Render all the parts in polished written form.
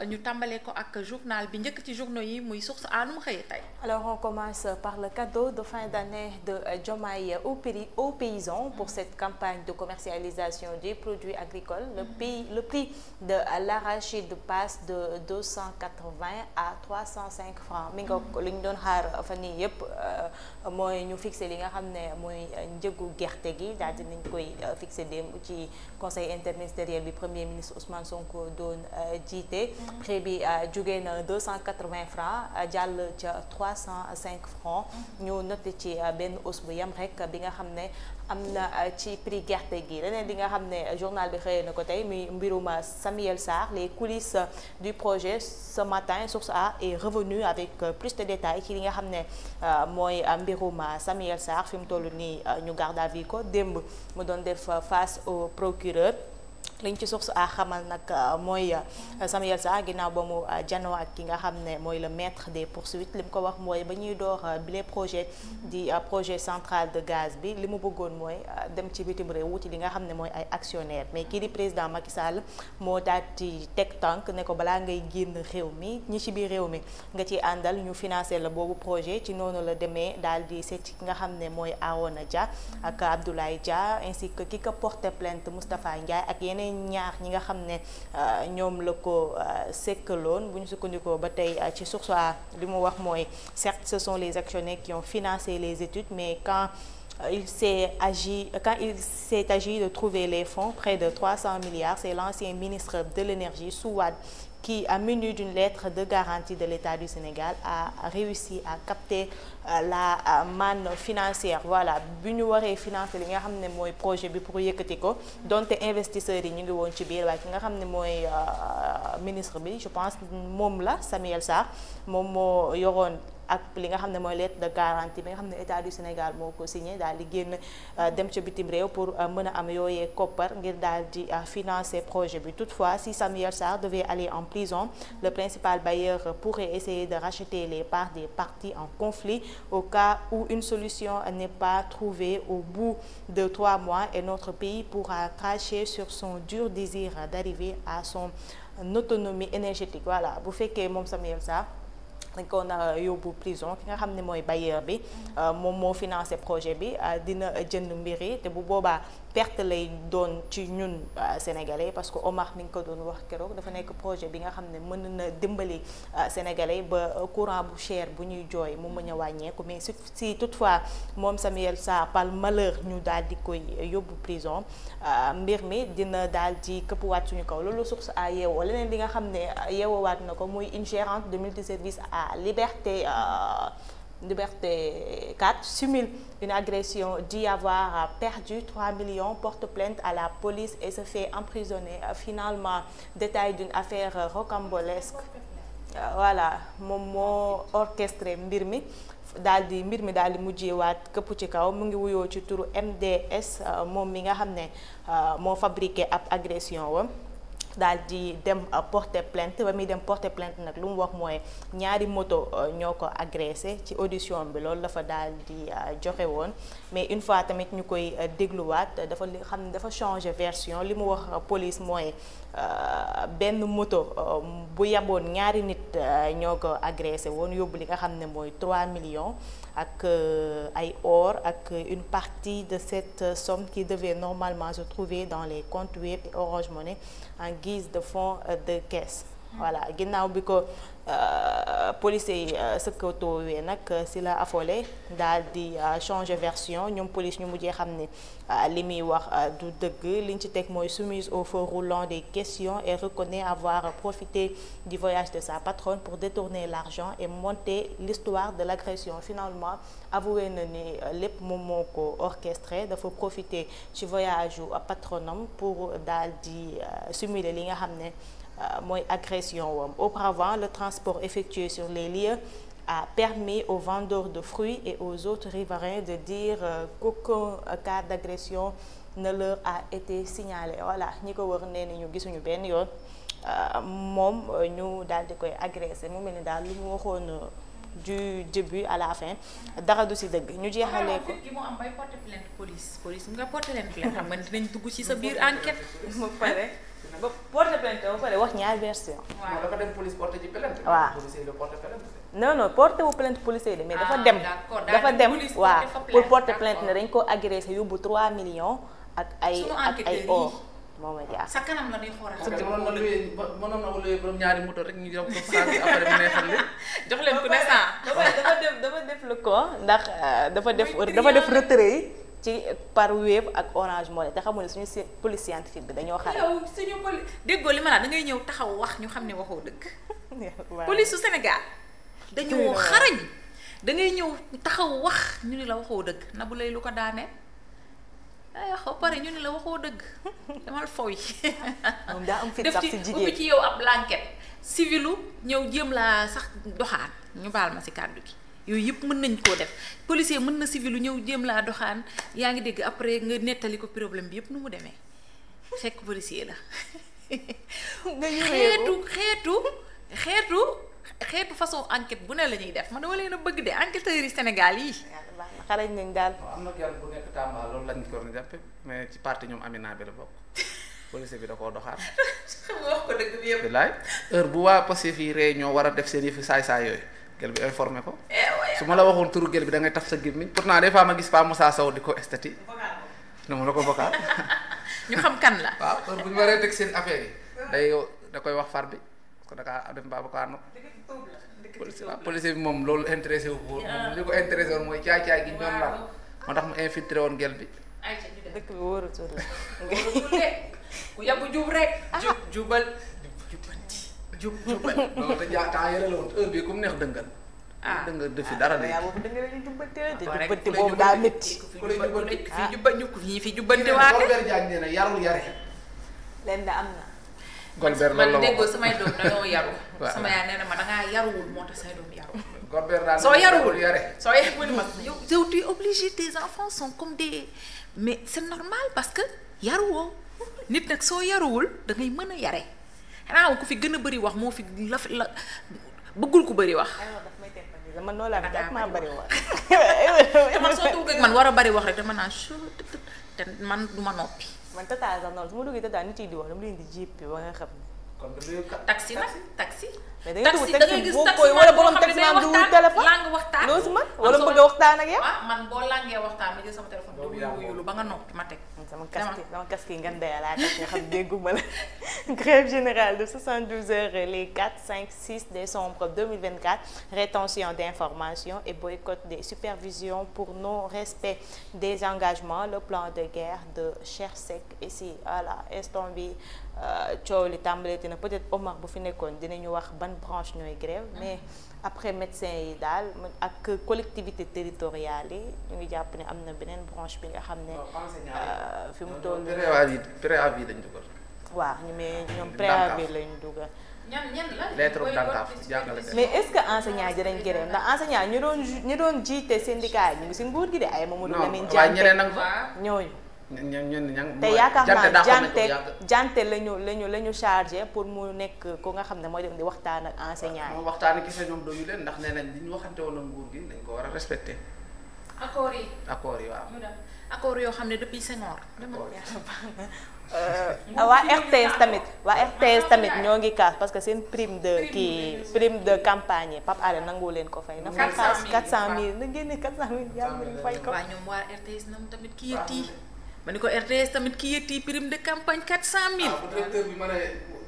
ñu tàmbalee ko ak journal bi njëkk ci journaux yi muy Source A nu mu xëyee tey. Alors on commence par le cadeau de fin d'année de Diomaye aux paysans pour cette campagne de commercialisation des produits agricoles. Le prix de l'arachide passe de 280 à 305 francs. mi nga li ñu doon xaar fan yii yëpp mooy ñu fixé li nga xam ne mooy njëgu gerte gi daal dinañ koy fixé démb ci conseil interministériel bi premier ministre Ousmane Sonko doon jiite. prix bi jógee na 280 francs jàll ca 305 francs. ñu noté ci benn hausse bu yem rek bi nga xam ne am na ci prix gerte gi. leneen li nga xam ne journal bi xëyee na ko tey muy mbirum Samuel Sarr les coulisses du projet ce matin. Source A est revenu avec plus de détails ci li nga xam ne mooy mbirum Samuel Sarr fi mu toll nii ñu garde à vue ko démb mu doon def face au procureur. liñ ci Source A xamal nag mooy Samuel Sarr ginnaaw ba mu janoo ak ki nga xam ne mooy le maître des poursuites li mu ko wax mooy ba ñuy door bile projet di projet centrale de gaz bi li mu bëggoon mooy dem ci bitim réew wuti li nga xam ne mooy ay actionnaire mais kii di président Macky Sall moo daal di teg tànk ne ko balaa ngay génn réew mi ñi ci biir réew mi nga ci àndal ñu financer la boobu projet ci noonu la demee daal di seet ki nga xam ne mooy Arona Dia ak Abdoulaye Dia ainsi que ki ko porté plainte Moustapha Ndiaye ak yeneen ñaar ñi nga xam ne ñoom la ko sekkaloon bu ñu sukkandikoo ba tey ci Source A li mu wax mooy certes ce sont les actionnaires qui ont financé les études mais quand il s'est agi de trouver les fonds près de 300 milliards c'est l'ancien ministre de l'énergie Sous Wade qui, muni d'une lettre de garantie de l'État du Sénégal, a réussi à capter la manne financière. Voilà bi ñu waree financer li nga xam ne mooy projet bi pour yëkkati ko donte investisseurs yi ñu ngi woon ci biir waaye ki nga xam ne mooy ministre bi je pense moom la Samuel Sarr moom moo yoroon ak li nga xam ne mooy lettre de garantie bi nga xam ne État du Sénégal moo ko signé daal di génn dem ca bitim réew pour mën a am yooyee koppar ngir daal di financer projet bi. Toutefois, si Samuel Sarr devait aller en prison, le principal bailleur pourrait essayer de racheter les parts des parties en conflit au cas où une solution n'est pas trouvée au bout de 3 mois et notre pays pourra cracher sur son dur désir d'arriver à son autonomie énergétique. Voilà bu fekkee moom Samuel Sarr dañ ko nar a yóbbu prison ki nga xam ne mooy bailleur bi moom moo financé projet bi dina jënd mbir yi te bu boobaa perte lay doon ci ñun sénégalais parce que Omar mi ngi ko doon wax keroog dafa nekk projet bi nga xam ne mën na dimbali sénégalais ba courant bu cher bu ñuy jooy mu mën a wàññeeku mais si toutefois moom Samuel Sarr par malheur ñu daal di koy yóbbu prison mbir mi dina daal di këppwaat suñu kaw loolu Source A yeewoo leneen li nga xam ne yeewoowaat na ko muy une gérante de multiservice à Liberté 4 simule une agression, dit avoir perdu 3 millions, porte plainte à la police et se fait emprisonner. Finalement, détail d'une affaire rocambolesque. Voilà moom moo orchestré mbir mi daal di mujjeewaat këpp ci kaw mu ngi wuyoo ci turu MDS moom mi nga xam ne moo fabriqué ab agression wam daal di dem porter plainte ba muy dem porter plainte nag lu mu wax mooy ñaari moto ñoo ko agressé ci audition bi loolu dafa daal di joxe woon mais une fois tamit ñu koy dégluwaat dafa li xam ne dafa changer version li mu wax police mooy benn moto bu yaboon ñaari nit ñoo ko agressé woon yóbbu li nga xam ne mooy 3 millions ak ay or ak une partie de cette somme qui devait normalement se trouver dans les comptes Wave et Orange Money en guise de fonds de caisse. Voilà ginnaaw bi ko policiers yi sëkkatoowee nag si la affolé daal di changer version ñoom police ñu mujjee xam ne li muy wax du dëgg liñ ci teg mooy soumise au feu roulant des questions et reconnaît avoir profité du voyage de sa patronne pour détourner l'argent et monter l'histoire de l'agression. Finalement avoué na ni lépp moom moo ko orchestré dafa profiter ci voyage u patronam pour daal di simuler li nga xam ne mooy agression wam. Auparavant, le transport effectué sur les lieux a permis aux vendeurs de fruits et aux autres riverains de dire qu'aucun cas d'agression ne leur a été signalé. Voilà ñi ko wër nee na ñu gisuñu benn yoon moom ñu daal di koy agressé mu mel ni daal lu mu waxoon du début à la fin dara du si dëgg ñu jeexalee ko. ki mu am bay porter plainte police nga porter leen plainte xam nga dinañ dugg ci sa biir enquête. mu pare. ba porter plainte ba pare wax ñaari version. waaw dafa dem police porter ci plainte. waaw policier yi la porter plainte. non porter wu plainte policier de mais dafa dem. dafa dem waaw pour porter plainte ne dañ ko agressé yóbbu 3 millions ak ay or. moom la jaar sa kanam la day xoolal. mënoon na luyee borom ñaari moto rek ñu jox ko saa bi après mu neexal leen. jox leen ku ne saa. dafa def le ko ndax dafa def retrait yi ci par Wave ak Orange Money te xamul ne suñu police scientifique bi dañoo xare. yow suñu déggoo li ma la da ngay ñëw taxaw wax ñu xam ne waxoo dëgg. police su Sénégal dañoo xarañ. da ngay ñëw taxaw wax ñu ni la waxoo dëgg na bu lay lu ko daanee. ba pare ñu ne la waxoo dëgg damal foy moom daa am fit sax ci jigéen ubbi ci yow ab blanquette civilu ñëw jéem laa sax doxaan ñu baal ma si kàddu gi yooyu yëpp mën nañ koo def policier mën na civilu ñëw jéem laa doxaan yaa ngi dégg après nga nettali ko problème bi yëpp nu mu demee fekk policier la xeetu façon enquête bu ne la ñuy def man dama leen a bëgg de enquêteurs yi Sénégal yi xarañ nañ daal. am na kenn bu nekk Tamba loolu lañ ko doon jàppe mais ci parti ñoom Amina bi la bokk policier bi da koo doxaat. wax ko dëgg bi yëpp. bilaay heure bu waa Pastef yi réunion war a def seen yëfi saay-saay yooyu gel bi informé ko. su ma la waxoon turu gel bi da ngay taf sa gémmiñ pourtant des fois ma gis Pa Moussa Sow di ko estati. ne ma la ko bokkaat. ñu xam kan la. waaw heure bu ñu waree teg seen affaire yi da koy wax far bi parce que da kaa dem Babacar no policier bi moom loolu intéressé wu ko li ko intéressé woon mooy caay-caay gi ñu doon laal moo tax mu infiltré woon gel bi. dëkk bi wóorutul la. ku yàggu jub rek. jubal jubal. non te temps yële la woon heure bii ku mu neex dëngal. dëngal def fi dara de. waaw boobu dëngal la ñu jubbante la te jubbante boobu daa métti. ku lay jubbanti ñi fi jubbanti waate. Golbert Diagne nee na yarul yare. leen da am na. Golbert loolu la man déggoo samay doom dañoo yaru. sama yaay nee na ma dangaa yaruwul moo tax say doom yaru. Golbert daal soo yaruwul yare. soo yaruwul ma yow tu es obligé tes enfants sont comme des mais c'est normal parce que yaruwoo nit nag soo yaruwul da ngay mën a yare xanaa ku fi gën a bëri wax moo fi la bëggul ku bëri wax. man noonu laa mel ak maa bëri wax. te man soo toog ak man war a bëri wax rek dama naan te man du ma noppi. man tata sax noonu su ma duggee tata nit yi di wax dama leen di jéppi ba nga xam ne. kon taxi nag taxi. mais da ngay gis taxi wala borom taxi man du wut téléphone lang waxtaan loo si man wala bëgg a waxtaan ak yow. man boo langee waxtaan ma jël sama téléphone du wuyulu ba nga noppi ma teg. sama casque yi nga ndeyal laa tax nga xam dégguma la. Grève générale de 72 heures les 4, 5, 6 décembre 2024 rétention d'informations et boycott des supervisions pour non-respect des engagements le plan de guerre de Cheikh Seck ici voilà instant bi coow li tàmbaleeti na peut-être Omar bu fi nekkoon dinañu wax ban branche ñooy grève mais après médecins yi daal ak collectivité territoriale yi ñu ngi jàpp ne am na beneen branche bi nga xam ne fi mu toll préavis lañ dugal. waaw ñu mais ñoom préavis lañ dugal. ñan la lettre d'entente jàngale mais est-ce que enseignants yi dinañ grève ndax enseignants ñu doon jiite syndicat yi ñu ngi si nguur gi de ay Mamadou Lamine Diante ñooñu. te yaakaar naa jante lañu chargé pour mu nekk ko nga xam ne mooy dem di waxtaan ak enseignants yi. moom waxtaan ak ñoom doyu leen ndax nee nañ li ñu waxante woon ak nguur gi dañ ko war a respecté. accords yi waaw. accords yoo xam ne depuis Senghor. waa RTS tamit ñoo ngi kaas parce que seen prime de campagne Pape Alé nangu leen ko fay. 400 000 na génne 400 000 yàlla ñu fay ko. waaw ñoom waa RTS nam tamit ki yëtti ma ni ko RTS tamit ki yëtti prime de campagne 400 000. bu directeur bi ma ne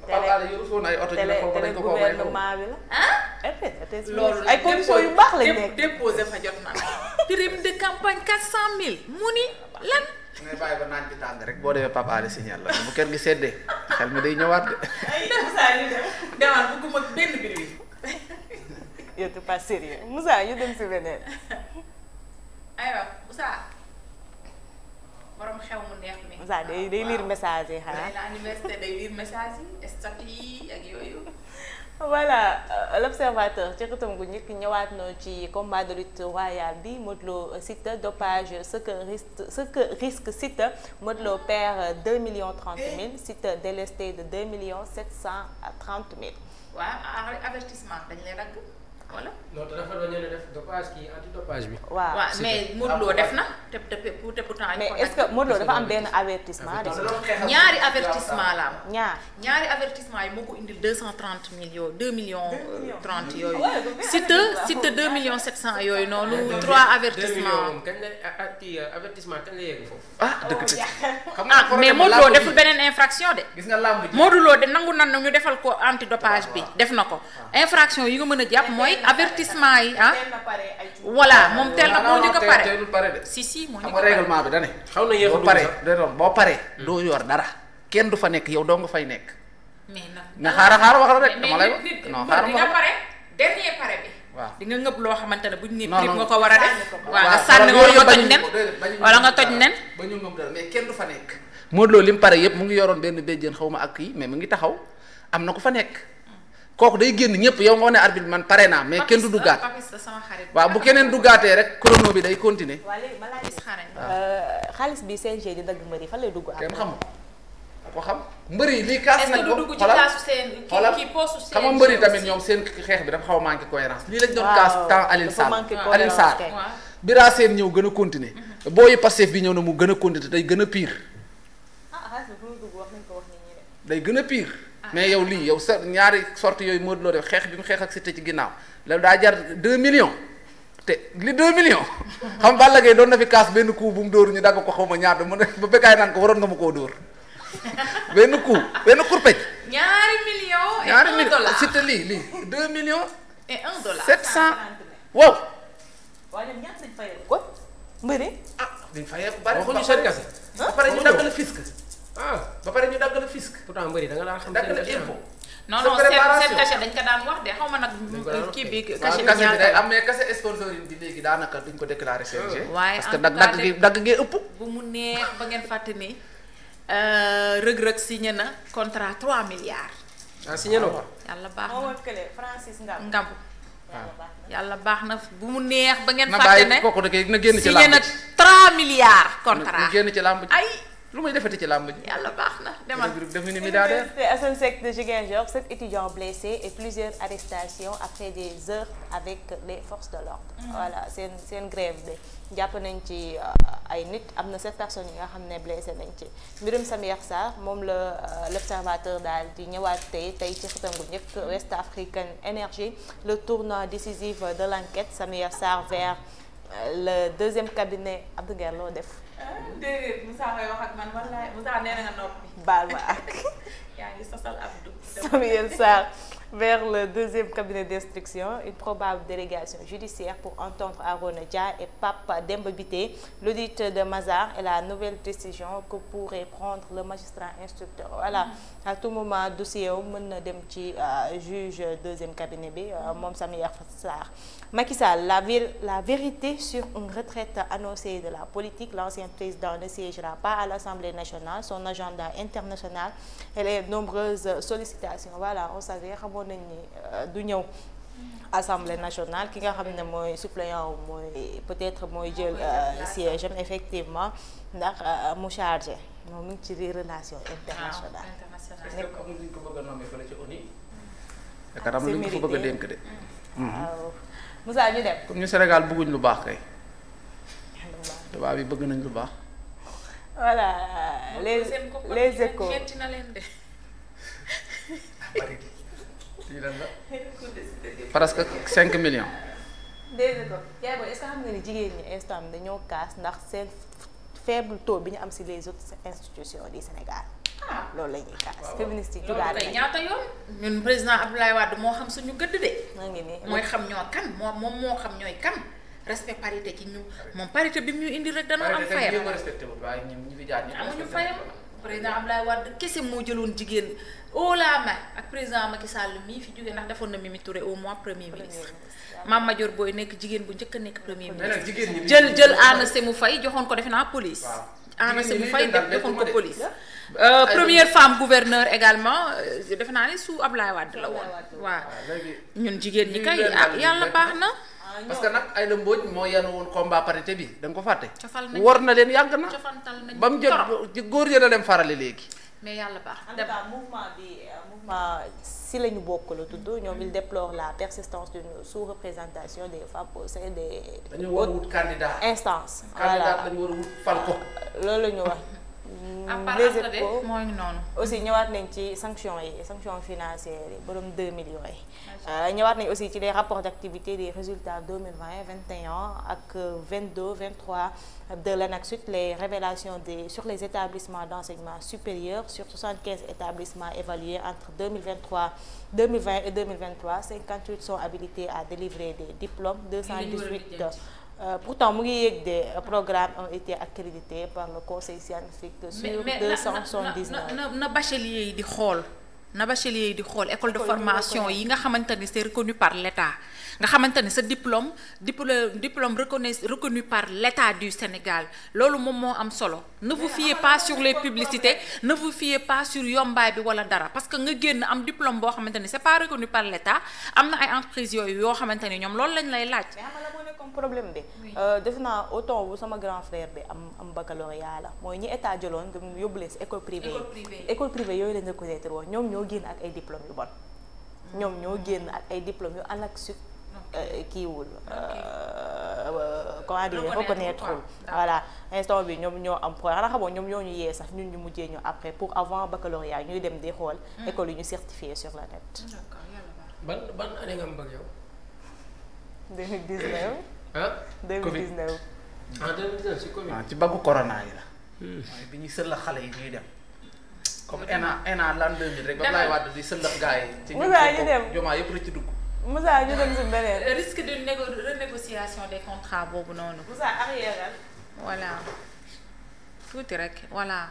Pape Alé yoru foon ay oto ñu ne ko dañ ko may gouvernement bi la. RTS loolu ay conditions yu baax lañ nekk. déposé fa jot na prime de campagne 400 000 mu ni lan. ngay bàyyi ba naaj bi tàng rek boo demee Pape Alé signal la bu kër gi seddee xel mi day ñëwaat de. demal bëgguma benn mbir wi. yow t'es pas sérieux Moussa ñu dem si beneen. aywa Moussa borom xew mu neex mi. Moussa day lire message yi xanaa. la université day lire message yi statut yi ak yooyu. voilà l'observateur ci xëtam gu njëkk ñëwaat na ci combat de lutte royale bi Modou Lo Siteu dopage ce que risque Siteu Modou Lo perd 2 millions 30 000 Siteu délesté de 2 millions 730 000. waaw avertissement dañ lay dagg. voilà. non te dafa doon ñu def dopage kii anti dopage bi. waaw mais Modou Lo def na te pourtant. mais est-ce que Modou Lo dafa am benn avertissement de. ñaari avertissement la am. ñaari avertissement yi moo ko indil 230 millions 2 millions 30 yooyu. Siteu 2 millions 700 yooyu noonu. 3 avertissement 2 millions kañ la kii avertissement kañ la yegg foofu. xam nga mais Modou Lo deful beneen infraction de. gis nga làmb ji Modou Lo de nangu nan ñu defal ko anti dopage bi def na ko. infraction yi nga mën a jàpp mooy avertissement yi voilà moom teel na moo ñu ko pare teelul pare de. si moo ñu xam ko nga pare règlement bi dane xaw na yéex a boo paree boo paree doo yor dara kenn du fa nekk yow doo nga fay nekk. mais nag nga xaaral wax la rek dama lay wax non xaaral di wax nga la pare dernier pare bi. waaw di nga ngëb loo xamante ne buñ ne non clip non nga ko war a def. waaw nga sànni wala nga toj nen wala nga toj nen. ba ñu ngëm dara mais kenn du fa nekk. Modou Lo li mu pare yëpp mu ngi yoroon benn béjjén xaw ma ak kii mais mu ngi taxaw am na ku fa nekk kooku day génn ñëpp yow nga wane arbitre man pare naa mais kenn du duggaat. waaw bu keneen duggaatee rek chrono bi day continuer. waaw léegi ma laaj xaalis bi CNG di dagg mbër yi fan lay dugg. kenn xamul ko xam mbër yi lii kaas nañ ko dugg ci kaasu seen kii poosu seen xam nga mbër yi tamit ñoom seen xeex bi dafa xaw a manqué cohérence lii lañ doon kaas temps Alioune Sarr Bira Sène ñëw gën a continuer booyu Pastef bi ñëw na mu gën a continuer day gën a pire day gën a pire mais yow lii yow sa ñaari sorte yooyu Modou Lo def xeex bi mu xeex ak Siteu ci ginnaaw loolu daa jar 2 millions te li 2 millions xam Balla Gaye doon na fi kaas benn coup bu mu dóoru ñu dagg ko xaw ma ñaata mu ne ba bekkaay naan ko waroon nga ma koo dóor benn coup benn kurpeñ ñaari millions Siteu lii 2 millions et $1 700 waaw waaye ñoom ñaata lañ fayal ko mbëri dañ fayee ko bari waxuñu seen kase. ba pare ñu dagg la fisc ba pare ñu dagg la fisc pourtant mbëri da nga daan xam dagg la seen impôt non seen cachet dañ ko daan wax de xaw ma nag kii bi cachet bi bi day am mais cachet sponsoring bi léegi daanaka duñ ko déclaré CNG waaye parce que dagg gee ëpp bu mu neex ba ngeen fàtte ni Reug signé na contrat 3 milliards. signé na ko. yàlla baax moo na woon kële Francis Ngambu yàlla baax na bu mu neex ba ngeen na fàtte ne bàyyi kooku da na génn ci signé làmb na 3 milliards contrat na génn ci làmb ji ay lu muy defati ci làmb ji yàlla baax na demal. devenu milliardaire. Université Assane Seck de Ziguinchor, 7 étudiants blessés et plusieurs arrestations après des heures avec les forces de l'ordre. Voilà seen grève bi jàpp nañ ci ay nit am na 7 personnes yi nga xam ne blessé nañ ci mbirum Samir Sarr moom la l'observateur daal di ñëwaat tey ci xëtam gu njëkk West African Energy le tournant décisif de l'enquête Samir Sarr vers le deuxième cabinet Abdou Nguer loo def. déedéet Moussa koy wax ak man wallaay Moussa nee na nga noppi. baal ma ak. yaa ngi sosal Abdou. Samir Sarr vers le deuxième cabinet d'instruction une probable délégation judiciaire pour entendre Arona Dia et Pape Demba Bitèye l'audit de Mazars et la nouvelle décision que pourrait prendre le magistrat instructeur voilà à tout moment dossier wu mën na dem ci juge deuxième cabinet bi moom Samir Sarr. Macky Sall la vérité sur une retraite annoncée de la politique l'ancien président ne siégera pas à l'Assemblée nationale son agenda international et les nombreuses sollicitations voilà on savait xamoon nañ ni du ñëw Assemblée nationale ki nga xam ne mooy suppléant mooy peut-être mooy jël siège am effectivement ndax mu chargé moom mu ngi ci les relations internationales. nekk amul luñ ko bëgg a nommé fële ci ONU. yaakaar am luñ ko fa bëgg a dénk de. waaw Moussa ñu dem. comme ñu Sénégal bëgguñ lu baax kay. tubaab yi bëgg nañ lu baax. voilà les échos. lii lan la presque 5 millions. des échos yaay booy est-ce que xam nga ni jigéen ñi instant dañoo kaas ndax seen faible taux bi ñu am ci les autres institutions du Sénégal. loolu la ñuy kaas. féministes yi jugaat nañ ñaata yoon. ñun président Abdoulaye Wade moo xam suñu gëdd de. maa ngi nii mooy xam ñoo kan moom moo xam ñooy kan. respect parité ci ñu moom parité bi mu ñu indi rek danoo am fayam waaye ñun ñi fi jaar ñi amuñu fayam président Abdoulaye Wade kese moo jëloon jigéen au la main ak président Macky Sall mii fi jógee ndax defoon na Mimi Touré au moins premier ministre Mame Madior Boye nekk jigéen bu njëkk a nekk premier ministre jël Anna Sémou Faye joxoon ko defe naa police Anna Sémou Faye joxoon ko police première femme gouverneur également defe naa ni sous Abdoulaye Wade la woon waaw ñun jigéen ñi kay yàlla baax na parce que nag Aïda Mbodj moo yanu woon combat parité bi da nga ko fàtte. cofal nañ war na leen yàgg na. cofantal nañ ba mu jot góor ñi da leen farale léegi. mais yàlla baax. en tout cas mouvement si la ñu bokk la tudd ñoom il déplore la persistance d'une sous-représentation des femmes au sein des. dañu war a wut candidat. instance candidat dañu war a wut fal ko. loolu la ñu wax. Les Échos mooy noonu. aussi ñëwaat nañ ci sanctions financières yi borom 2 millions yi. ñëwaat nañ aussi ci les rapports d'activité des résultats 2020 21 ak 22 23 de l'ANAQ-Suit, les révélations sur les établissements d'enseignement supérieur sur 75 établissements évalués entre 2020 et 2023, 58 sont habilités à délivrer des diplômes, 218 pourtant mu ngi yéeg des programmes ont été accrédités par le conseil scientifique sur 279. na bachelier yi di xool école de formation yi nga xamante ni c'est reconnu par l'État nga xamante ni sa diplôme reconnu par l'État du Sénégal loolu moom moo am solo. Ne vous fiez pas sur les publicités, ne vous fiez pas sur yombaay bi wala dara parce que nga génn am diplôme boo xamante ni c'est pas reconnu par l'État am na ay entreprises yoo xamante ni ñoom loolu lañ lay laaj. mais xam nga la moo nekkoon problème bi. defe naa autant bu sama grand frère bi am baccalauréat la mooy ñi état jëloon nga yóbbu leen si école privée yi. école privée yooyu lañ reconnaître woon ñoom ñoo génn ak ay diplômes yu bon. ñoom ñoo génn ak ay diplômes yu ANAQ-Suit kiiwul comment dire reconnaître voilà instant bi ñoom ñoo am problème xanaa xamoo ñoom ñoo ñu yee sax ñun ñu mujjee ñu après pour avant baccalauréat ñuy dem di xool école yu ñu certifié sur la net. ban année nga am bëgg yow. 2019. ah 2019. en 2019 ci Covid. ci baggu corona yi la. mooy bi ñuy sëllax xale yi ñuy dem. comme ENA l'an 2000 rek ba Abdoulaye Wade di sëllax gars yi. ci ñu dem Jomaa yëpp la ci dugg. Moussa ñu dem si beneen. risque de renégociation des contrats boobu noonu. Moussa arrière. voilà tuuti rek voilà.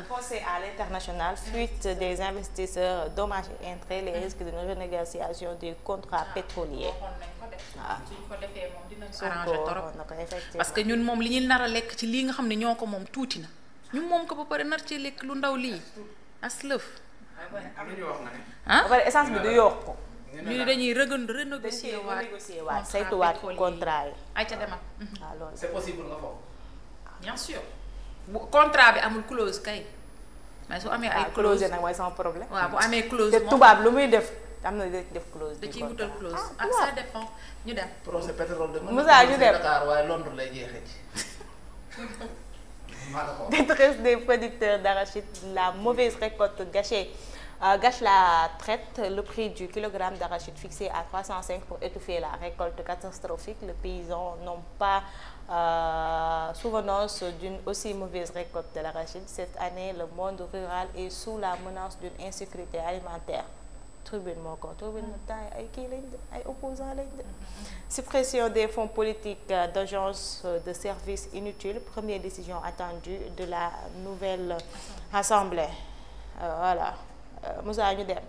Procès à l'international, fuite des investisseurs, dommages et intérêts, les risques de renégociation des contrats pétroliers. suñ ko defee moom dinañ ko arranger trop parce que ñun moom li ñu nar a lekk ci lii nga xam ne ñoo ko moom tuuti na ñun moom ko ba pare nar ci lekk lu ndaw lii as lëf. ba pare essence bi du yokku. ñu ne dañuy renégocier waat saytuwaat contrat yi. ay ca demal. waaw loolu c'est possible nga foofu. bien sûr bu contrat bi amul clause kay. mais su amee ay clause nag mooy sama problème. waaw bu amee clause te tubaab lu muy def am na def clause. da ciy wutal clause ça dépend ñu dem. procès pétrole de Moussa ñu dem Dakar waaye Londres lay jeexee ci. Détresse des producteurs d'arachide, la mauvaise récolte gâche la traite. Le prix du kilogramme d'arachide fixé à 305 pour étouffer la récolte catastrophique. Les paysans n'ont pas souvenance d'une aussi mauvaise récolte de l'arachide. Cette année, le monde rural est sous la menace d'une insécurité alimentaire. Tribune moo ko tribune temps ay kii lañ ay opposants lañ de. Suppression des fonds politiques d'agence de services inutiles, première décision attendue de la nouvelle assemblée. Voilà Moussa ñu dem.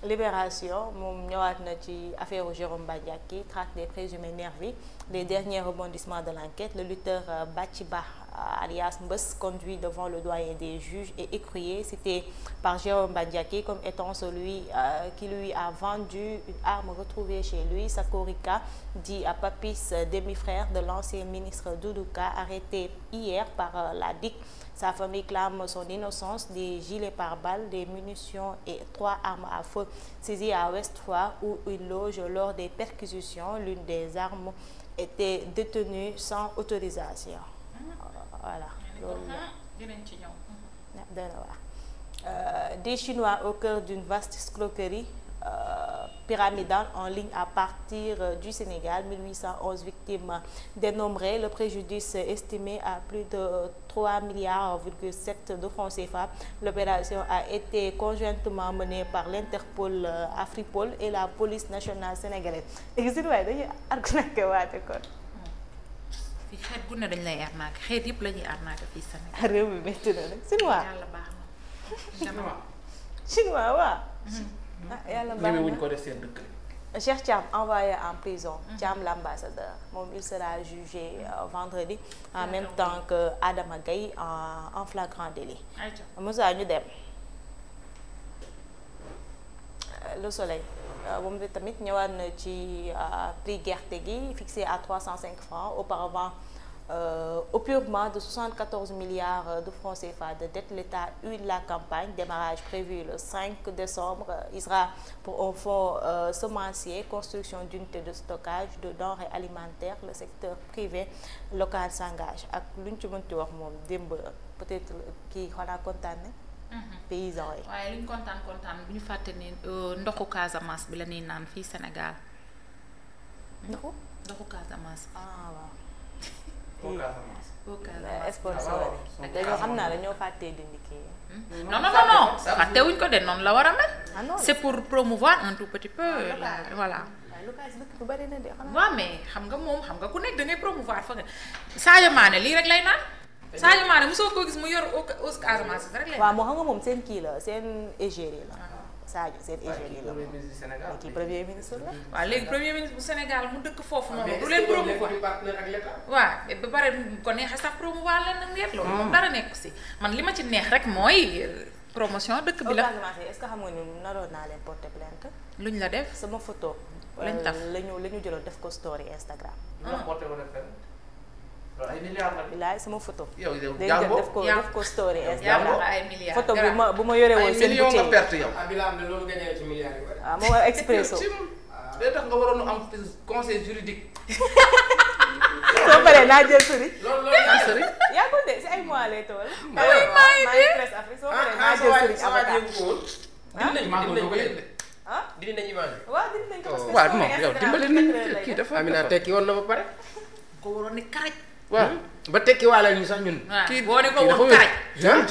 Libération moom ñëwaat na ci affaire Jérôme Bandiaky, traque des présumés nervis, les derniers rebondissements de l'enquête. Le lutteur Bathie Ba alias Mbeuss conduit devant le doyen des juges et écroué, cité par Jérôme Bandiaky comme étant celui qui lui a vendu une arme retrouvée chez lui. Sakorika dit à Papis, demi-frère de l'ancien ministre Doudou Ka, arrêté hier par la DIC. Sa famille clame son innocence. Des gilets pare-balles, des munitions et 3 armes à feu saisies à Ouest Foire où il loge lors des perquisitions. L'une des armes était détenue sans autorisation. Voilà. Des Chinois au cœur d'une vaste escroquerie pyramidale en ligne à partir du Sénégal. 1811 victimes dénombrées, le préjudice estimé à plus de 3,7 milliards de francs CFA. L'opération a été conjointement menée par l'Interpol, Afripol et la police nationale sénégalaise. fii xeet bu ne dañ lay arnaque xeet yëpp la ñuy arnaque fii Sénégal. réew mi métti na nag chinois. yàlla baax na. chinois waaw. yàlla baax na wuñ ko def seen dëkk. Cheikh Thiam envoyé en prison. Thiam l'ambassadeur moom il sera jugé vendredi en même temps que Adama Gaye en flagrant délit. Moussa ñu dem. Le Soleil. moom bi tamit ñëwaat na ci prix gerte gi fixé à 305 francs. Auparavant Au purement de 74 milliards de francs CFA de dette, l'État huile la campagne. Démarrage prévu le 5 décembre. Il sera pour un fonds semencier, construction d'unités de stockage de denrées alimentaires. Le secteur privé local s'engage. Ak lu ñu ci mënti wax moom démb peut-être kii xanaa kontaan ne paysans yi. waaye lu ñu kontaan bu ñu fàtte ni ndoxu Casamance bi la ñuy naan fii Sénégal. ndoxu Casamance. waaw. au Casamance. sponsor dañoo xam naa dañoo fàttee dindi kii. non fàttewuñ ko de noonu la war a mel. non c'est pour promouvoir un tout petit peu voilà. waaye lu kaay si dëkk bu bari na de xanaa. waaw mais xam nga ku nekk da ngay promouvoir fa nga Sadio Mané lii rek lay naan. Sadio Mané mosoo koo gis mu yor au Casamance rek lay naan. waaw moo xam nga moom seen kii la seen égérie la. Sadio seen égérie la premier ministre du Sénégal. kii premier ministre la. waaw léegi premier ministre bu Sénégal mu dëkk foofu noonu du leen promouvoir waaw ba pare ko neexee sax promouvoir leen nag ngeet loolu moom dara nekku si man li ma ci neex rek mooy promotion dëkk bi la. est-ce que xam nga ni naroon naa leen porter plainte. luñ la def sama photo. lañ taf la ñu jëloon def ko story Instagram. ay milliards la. bilaay sama photo. yow def ko story Instagram. ay milliards photo bu ma yore woon seen million nga perte yow. Bilaam ne loolu gagné ci milliards yi. waaw moo war expresso. day tax nga waroon am conseil juridique. soo paree naa jël sëriñ. loolu sëriñ. yaa ko de si ay mois lay toll. maa ngi presse Afrique soo paree naa jël sëriñ avocat. dindi nañu image. waaw dindi nañ ko parce que waaw moom yow dimbali nañ kii dafa. Amina tekki woon na ba pare. ko waroon ni karaj. waaw ba tekki waale ñu sax ñun. kii boo ne ko woon karaj.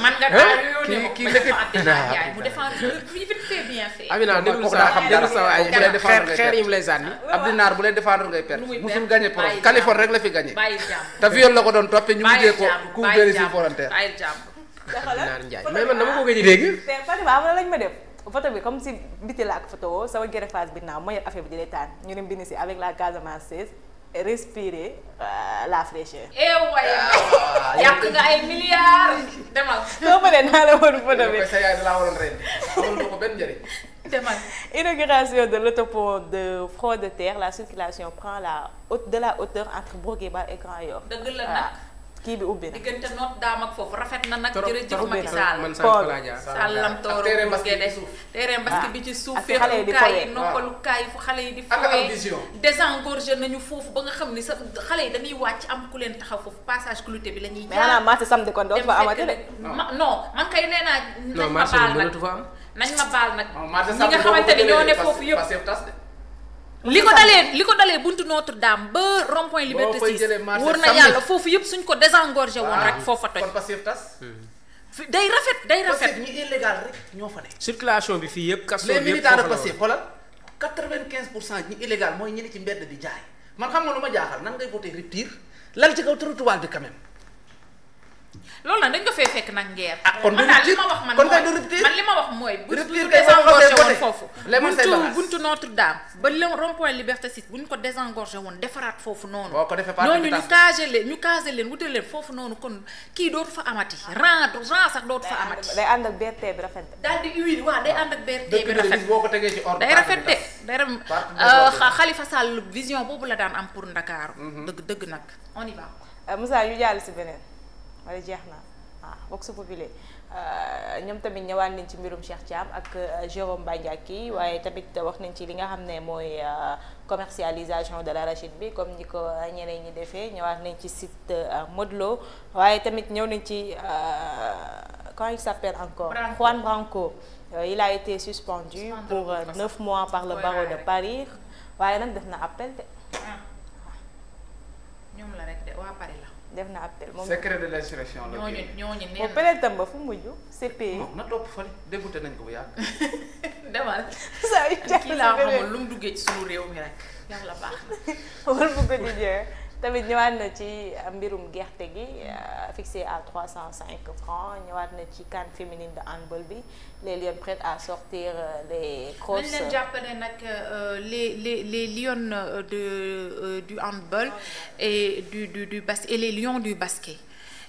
man nga daal yónnee ko kii mu défendre vite fait bien fait. Amina déglu sa waay xeer yi mu lay sànni. Abdi Naar bu lay défendre ngay perte. musul gagné pro Californie rek la fi gagné. bàyyi jàmm te viol la ko doon toppee ñu mujjee ko coup vérifié volontaire. bàyyi jàmm. Naar Ndiaye mais man dama ko gëj a dégg. te Fatima am na lañ ma def photo bi comme si biti la ak photo woo sama greffage bi naaw ma yor affaire bi di taan ñu ne bind si avec la Casamance 16 respirer la fraîcheur. waaye yàq nga ay milliards demal. soo paree naa la woon photo bi. sa yaay da laa waroon rendi amul ko benn njëriñ. demal. Inauguration de l'autopont de Front de Terre, la circulation prend de la hauteur entre Bourguiba et Grand Yoff. dëgg la nag. kii bi ubbi na diggante Notre Dame ak foofu rafet na nag. jërëjëf Macky Sall man Sall laa jaar. Sàllam tooro terrain basket bi ci suuf. ak fi xale yi di féexlukaay fowee yi noppalukaay fu xale yi di ak fowee. vision. désengorgé nañu foofu ba nga xam ni sa xale yi dañuy wàcc am ku leen taxaw foofu passage clouté bi la ñuy mais xanaa marché samedi kon dootu fa amati de. non man kay nee naa. non nañ ma marché baal bi nag mënatu fa am. nañ ma baal nag. marché ñi nga xamante ni ñoo ne foofu yëpp. li ko dalee buntu Notre Dame ba rond-point Liberté 6 wóor na yàlla foofu yëpp suñ ko désengorgé woon rek foofa toj. kon Pastef tas. day rafet day rafet. ñi illégal rek ñoo fa ne. circulation bi fii yëpp. kaso les yëpp militants de foofu la Pastef xoolal 95% ñi illégal mooy ñi ne ci mbedd di jaay man xam nga lu ma jaaxal nan ngay voté rupture lal ci kaw trottoir bi quand même. loolu nag dañ ko fee fekk nag ngeer. kon du li ma wax man kon kay du rupture man li ma wax mooy. rupture bu kay désengorgé woon foofu. lemal say bagages buntu Notre Dame ba le rond-point Liberté 6 bu ñu ko désengorgé woon defaraat foofu noonu. boo ko defee ñooñu ñu casé leen wutal leen foofu noonu kon kii dootu fa amati rang sax dootu fa amati. day ànd ak BRT bi rafet. daal di huile waaw day ànd ak BRT bi rafet. boo ko tegee ci ordre day rafet de day Khalifa Sall vision boobu la daan am pour Ndakaaru. dëgg nag on y va. Moussa ñu jàll si beneen wala jeex na. Vox Populi ñoom tamit ñëwaat nañ ci mbirum Cheikh Thiam ak Jérôme Bandiaky waaye tamit wax nañ ci li nga xam ne mooy commercialisation de l'arachide bi comme ni ko ñeneen ñi defee ñëwaat nañ ci site Modou Lo waaye tamit ñëw nañ ci comment il s'appelle encore Juan Branco il a été suspendu pour 9 mois par le barreau de Paris waaye nag def na appel de ñoom la rek de waa Paris la def na appel moom secret de l'insurrection la ñooñu moom peut-être ba fu mujj CPI na topp fële débuté nañ ko bu yàgg. demal saa yu kii laa xamul lu mu duggee ci suñu réew mi rek yàlla baax na. wala bu ko di tamit ñëwaat na ci mbirum gerte gi fixé à 305 francs ñëwaat na ci CAN féminine de handball bi les Lions prêtes à sortir les crosses. nañ leen jàppale nag les Lions du handball et du basket et les Lions du basket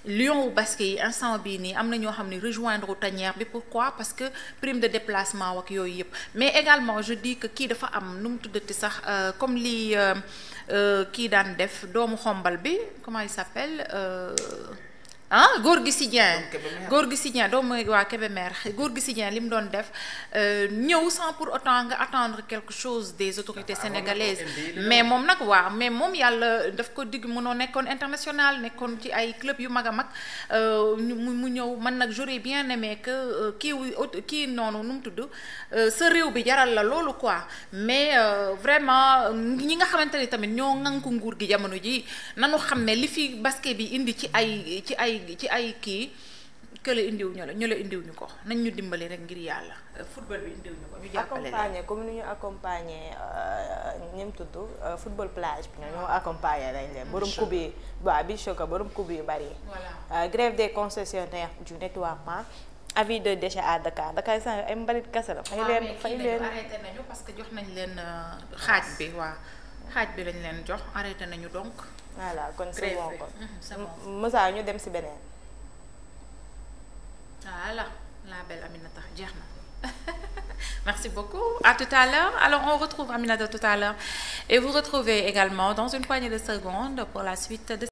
Lion ou basket yi instant bii nii am na ñoo xam ne rejoindre u tanière bi pourquoi parce que prime de déplacement ak yooyu yëpp mais également je dis que kii dafa am nu mu tuddati sax comme lii kii daan def doomu xombal bi comment il s'appelle Gorgui Sy Dieng doomu waa Kébémer Gorgui Sy Dieng li mu doon def ñëw sans pour autant nga attendre quelque chose des autorités sénégalaises mais moom nag waaw mais moom yàlla daf ko digg mënoo nekkoon international nekkoon ci ay club yu mag a mag mu ñëw man nag j'aurais bien aimé que kii noonu nu mu tudd sa réew bi jaral la loolu quoi mais vraiment ñi nga xamante ni tamit ñoo ŋànku nguur gi jamono ji nanu xam ne li fi basket bi indi ci ay kii kële indiwuñu la ñu la indiwuñu ko nañ ñu dimbali rek ngir yàlla football bi indiwuñu ko ñu jàppale accompagner comme ni ñu accompagner ñem tudd football plage bi ñoo accompagner lañ leen borom coupe yi waaw bi choka borom coupe yu bari grève des concessionnaires du nettoiement avis de déchets à Dakar sax ay mbalit kese la fay leen arrêté nañu parce que jox nañ leen xaaj bi xaaj bi lañ leen jox arrêté nañu donc voilà kon c'est bon kon Moussa ñu dem ci beneen. Voilà la belle Aminata jeex na merci beaucoup à tout à l'heure alors on retrouve Aminata tout à l'heure et vous retrouvez également dans une poignée de secondes pour la suite de